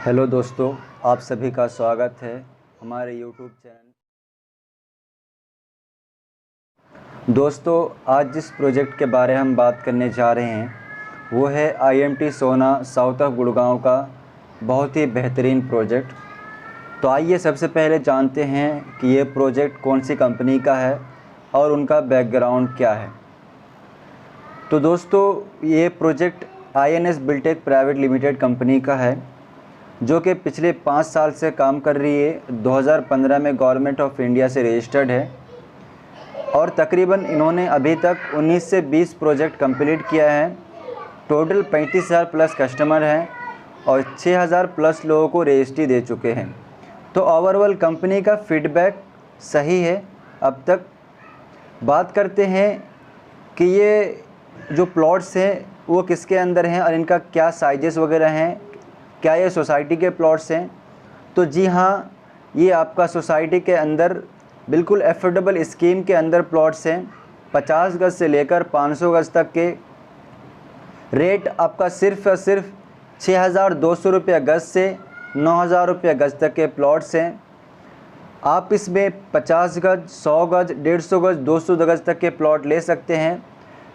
Hello दोस्तों, आप सभी का स्वागत है हमारे यूट्यूब चैनल। दोस्तों, आज जिस प्रोजेक्ट के बारे में हम बात करने जा रहे हैं वो है IMT सोना साउथ ऑफ गुड़गांव का बहुत ही बेहतरीन प्रोजेक्ट। तो आइए सबसे पहले जानते हैं कि ये प्रोजेक्ट कौन सी कंपनी का है और उनका बैकग्राउंड क्या है। तो दोस्तों, ये project INS Biltech private limited company का है, जो कि पिछले 5 साल से काम कर रही है। 2015 में गवर्नमेंट ऑफ इंडिया से रजिस्टर्ड है और तकरीबन इन्होंने अभी तक 19 से 20 प्रोजेक्ट कंप्लीट किया है। टोटल 35,000 प्लस कस्टमर हैं और 6,000 प्लस लोगों को रजिस्ट्री दे चुके हैं। तो ओवरऑल कंपनी का फीडबैक सही है। अब तक बात करते हैं कि ये जो प्लॉट्स हैं वो किसके अंदर हैं और इनका क्या साइजेस वगैरह हैं, क्या ये सोसाइटी के प्लॉट्स हैं। तो जी हाँ, ये आपका सोसाइटी के अंदर बिल्कुल एफोर्डेबल स्कीम के अंदर प्लॉट्स हैं। 50 गज से लेकर 500 गज तक के रेट आपका सिर्फ़ और सिर्फ 6,200 रुपये गज से 9,000 रुपये गज तक के प्लॉट्स हैं। आप इसमें 50 गज, 100 गज, 150 गज, 200 गज तक के प्लॉट ले सकते हैं।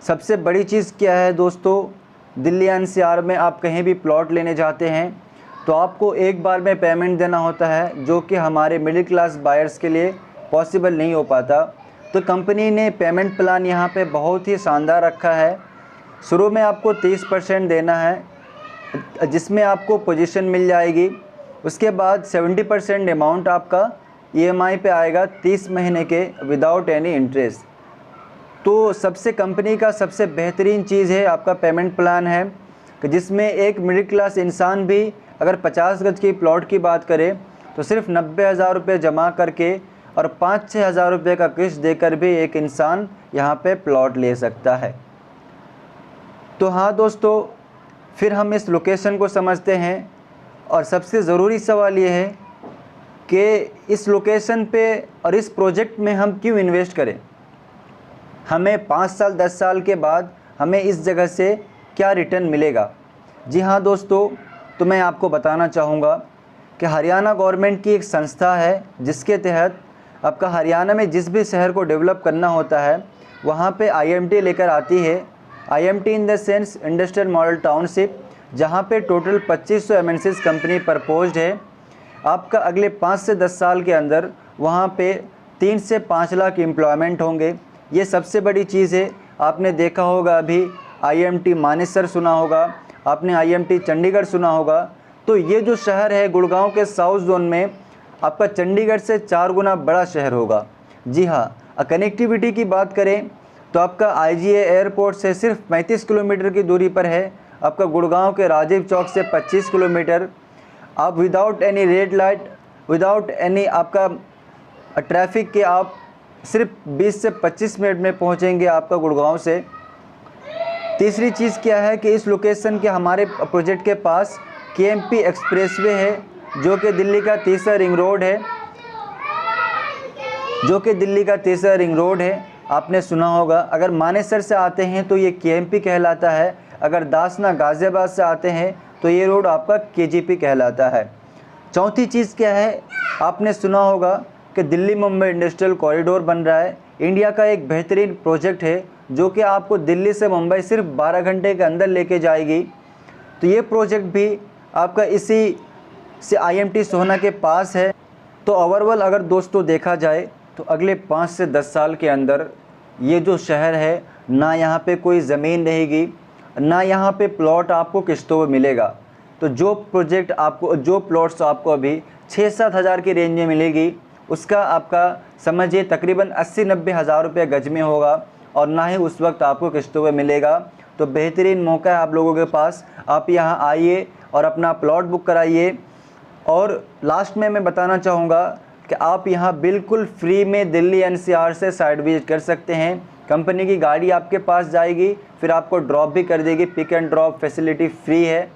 सबसे बड़ी चीज़ क्या है दोस्तों, दिल्ली NCR में आप कहीं भी प्लॉट लेने जाते हैं तो आपको एक बार में पेमेंट देना होता है, जो कि हमारे मिडिल क्लास बायर्स के लिए पॉसिबल नहीं हो पाता। तो कंपनी ने पेमेंट प्लान यहाँ पे बहुत ही शानदार रखा है। शुरू में आपको 30% देना है, जिसमें आपको पोजीशन मिल जाएगी। उसके बाद 70% अमाउंट आपका EMI पे आएगा 30 महीने के विदाउट एनी इंटरेस्ट। तो सबसे कंपनी का सबसे बेहतरीन चीज़ है आपका पेमेंट प्लान है, कि जिसमें एक मिडिल क्लास इंसान भी अगर 50 गज की प्लॉट की बात करे तो सिर्फ 90,000 रुपये जमा करके और 5-6 हज़ार रुपये का किस्त देकर भी एक इंसान यहाँ पे प्लॉट ले सकता है। तो हाँ दोस्तों, फिर हम इस लोकेशन को समझते हैं और सबसे ज़रूरी सवाल ये है कि इस लोकेशन पे और इस प्रोजेक्ट में हम क्यों इन्वेस्ट करें। हमें 5 साल 10 साल के बाद हमें इस जगह से क्या रिटर्न मिलेगा। जी हाँ दोस्तों, तो मैं आपको बताना चाहूँगा कि हरियाणा गवर्नमेंट की एक संस्था है, जिसके तहत आपका हरियाणा में जिस भी शहर को डेवलप करना होता है वहाँ पे IMT लेकर आती है। IMT in the sense industrial model township, जहाँ पे टोटल 2500 MNCs कंपनी प्रपोज्ड है। आपका अगले 5 से 10 साल के अंदर वहाँ पे 3 से 5 लाख एम्प्लॉयमेंट होंगे। ये सबसे बड़ी चीज़ है। आपने देखा होगा अभी IMT मानेसर सुना होगा, आपने IMT चंडीगढ़ सुना होगा। तो ये जो शहर है गुड़गांव के साउथ जोन में आपका चंडीगढ़ से 4 गुना बड़ा शहर होगा। जी हाँ, कनेक्टिविटी की बात करें तो आपका IGA एयरपोर्ट से सिर्फ 35 किलोमीटर की दूरी पर है। आपका गुड़गांव के राजीव चौक से 25 किलोमीटर। आप without any red light, without any आपका ट्रैफिक के आप सिर्फ 20 से 25 मिनट में पहुंचेंगे आपका गुड़गांव से। तीसरी चीज़ क्या है कि इस लोकेशन के हमारे प्रोजेक्ट के पास KMP एक्सप्रेसवे है, जो कि दिल्ली का तीसरा रिंग रोड है, आपने सुना होगा। अगर मानेसर से आते हैं तो ये KMP कहलाता है, अगर दासना गाज़ियाबाद से आते हैं तो ये रोड आपका KGP कहलाता है। चौथी चीज़ क्या है, आपने सुना होगा कि दिल्ली मुंबई इंडस्ट्रियल कॉरिडोर बन रहा है। इंडिया का एक बेहतरीन प्रोजेक्ट है, जो कि आपको दिल्ली से मुंबई सिर्फ 12 घंटे के अंदर लेके जाएगी। तो ये प्रोजेक्ट भी आपका इसी से IMT सोना के पास है। तो ओवरऑल अगर दोस्तों देखा जाए तो अगले 5 से 10 साल के अंदर ये जो शहर है, ना यहाँ पे कोई ज़मीन रहेगी, ना यहाँ पे प्लॉट आपको किस्तों में मिलेगा। तो जो प्लॉट्स आपको अभी 6-7 हज़ार की रेंज में मिलेगी, उसका आपका समझिए तकरीबन 80-90 हज़ार रुपये गज में होगा, और ना ही उस वक्त आपको किस्तों में मिलेगा। तो बेहतरीन मौका है आप लोगों के पास, आप यहाँ आइए और अपना प्लॉट बुक कराइए। और लास्ट में मैं बताना चाहूँगा कि आप यहाँ बिल्कुल फ्री में दिल्ली NCR से साइट विजिट कर सकते हैं। कंपनी की गाड़ी आपके पास जाएगी, फिर आपको ड्रॉप भी कर देगी। Pick and drop facility free है।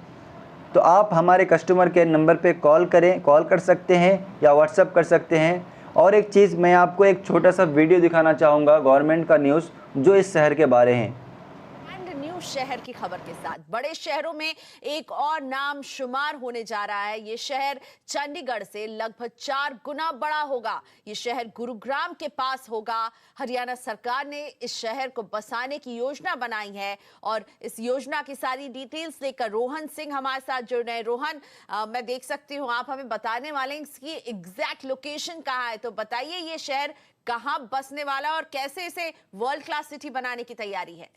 तो आप हमारे कस्टमर केयर नंबर पे कॉल कर सकते हैं या व्हाट्सअप कर सकते हैं। और एक चीज़, मैं आपको एक छोटा सा वीडियो दिखाना चाहूँगा गवर्नमेंट का न्यूज़, जो इस शहर के बारे हैं। शहर की खबर के साथ। बड़े शहरों में एक और नाम शुमार होने जा रहा है। ये शहर चंडीगढ़ से लगभग 4 गुना बड़ा होगा। ये शहर गुरुग्राम के पास होगा। हरियाणा सरकार ने इस शहर को बसाने की योजना बनाई है और इस योजना की सारी डिटेल्स लेकर रोहन सिंह हमारे साथ जुड़ रहे हैं। रोहन, मैं देख सकती हूँ आप हमें बताने वाले हैं इसकी एग्जैक्ट लोकेशन कहाँ है, तो बताइए ये शहर कहां बसने वाला और कैसे इसे वर्ल्ड क्लास सिटी बनाने की तैयारी है।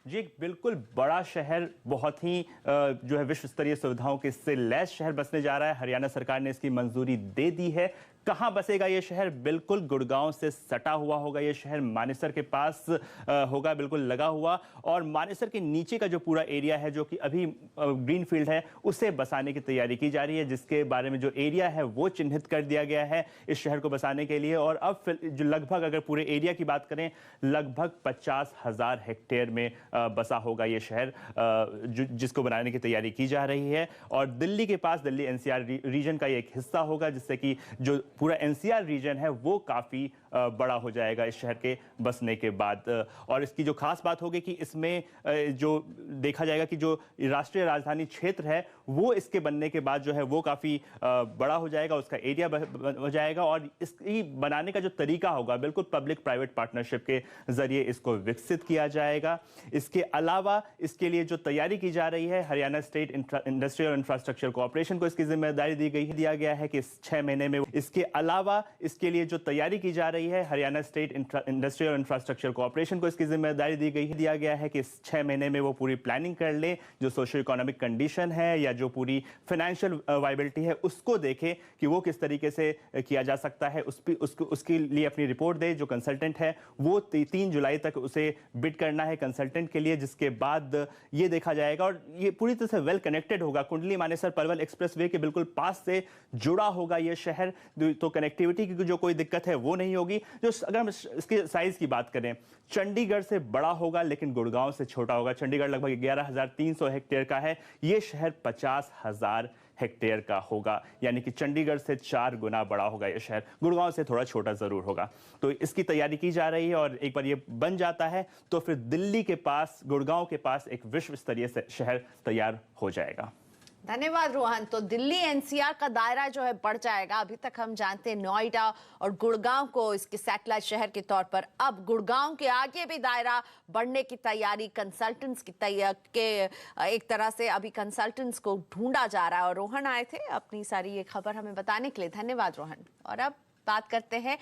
जी, एक बिल्कुल बड़ा शहर, बहुत ही जो है विश्व स्तरीय सुविधाओं के से लैस शहर बसने जा रहा है। हरियाणा सरकार ने इसकी मंजूरी दे दी है। कहां बसेगा ये शहर? बिल्कुल गुड़गांव से सटा हुआ होगा। ये शहर मानेसर के पास होगा, बिल्कुल लगा हुआ। और मानेसर के नीचे का जो पूरा एरिया है, जो कि अभी ग्रीन फील्ड है, उसे बसाने की तैयारी की जा रही है, जिसके बारे में जो एरिया है वो चिन्हित कर दिया गया है इस शहर को बसाने के लिए। और अब जो लगभग, अगर पूरे एरिया की बात करें, लगभग 50,000 हेक्टेयर में बसा होगा ये शहर, जिसको बनाने की तैयारी की जा रही है। और दिल्ली के पास, दिल्ली एनसीआर रीजन का ये एक हिस्सा होगा, जिससे कि जो पूरा एनसीआर रीजन है वो काफी बड़ा हो जाएगा इस शहर के बसने के बाद। और इसकी जो खास बात होगी कि इसमें जो देखा जाएगा कि जो राष्ट्रीय राजधानी क्षेत्र है वो इसके बनने के बाद जो है वो काफी बड़ा हो जाएगा, उसका एरिया हो जाएगा। और इसकी बनाने का जो तरीका होगा, बिल्कुल पब्लिक प्राइवेट पार्टनरशिप के जरिए इसको विकसित किया जाएगा। इसके अलावा इसके लिए जो तैयारी की जा रही है, Haryana state industrial infrastructure corporation को इसकी जिम्मेदारी दिया गया है कि इस 6 महीने में। इसके अलावा इसके लिए जो तैयारी की जा रही है, Haryana state industrial infrastructure corporation को इसकी जिम्मेदारी दिया गया है कि इस 6 महीने में वो पूरी प्लानिंग कर ले, जो सोशो इकोनॉमिक कंडीशन है या जो पूरी फाइनेंशियल वायबिलिटी है उसको देखे कि वो किस तरीके से किया जा सकता है, उसके लिए अपनी रिपोर्ट दे। जो कंसल्टेंट है वो 3 जुलाई तक उसे बिड करना है कंसल्टेंट के लिए, जिसके बाद ये देखा जाएगा। और ये पूरी तरह से वेल कनेक्टेड होगा, कुंडली मानेसर पलवल एक्सप्रेसवे के बिल्कुल पास से जुड़ा होगा ये शहर, तो कनेक्टिविटी की जो कोई दिक्कत है वो नहीं होगी। जो अगर हम इसके साइज की बात करें, चंडीगढ़ से बड़ा होगा लेकिन गुड़गांव से छोटा होगा। चंडीगढ़ लगभग 11,300 हेक्टेयर का है, ये शहर 50,000 हेक्टेयर का होगा, यानी कि चंडीगढ़ से 4 गुना बड़ा होगा ये शहर। गुड़गांव से थोड़ा छोटा जरूर होगा। तो इसकी तैयारी की जा रही है और एक बार ये बन जाता है तो फिर दिल्ली के पास, गुड़गांव के पास एक विश्व स्तरीय शहर तैयार हो जाएगा। धन्यवाद रोहन। तो दिल्ली एनसीआर का दायरा जो है बढ़ जाएगा। अभी तक हम जानते हैं नोएडा और गुड़गांव को इसके सैटेलाइट शहर के तौर पर, अब गुड़गांव के आगे भी दायरा बढ़ने की तैयारी, कंसल्टेंट्स की एक तरह से अभी कंसल्टेंट्स को ढूंढा जा रहा है। और रोहन आए थे अपनी सारी ये खबर हमें बताने के लिए। धन्यवाद रोहन। और अब बात करते हैं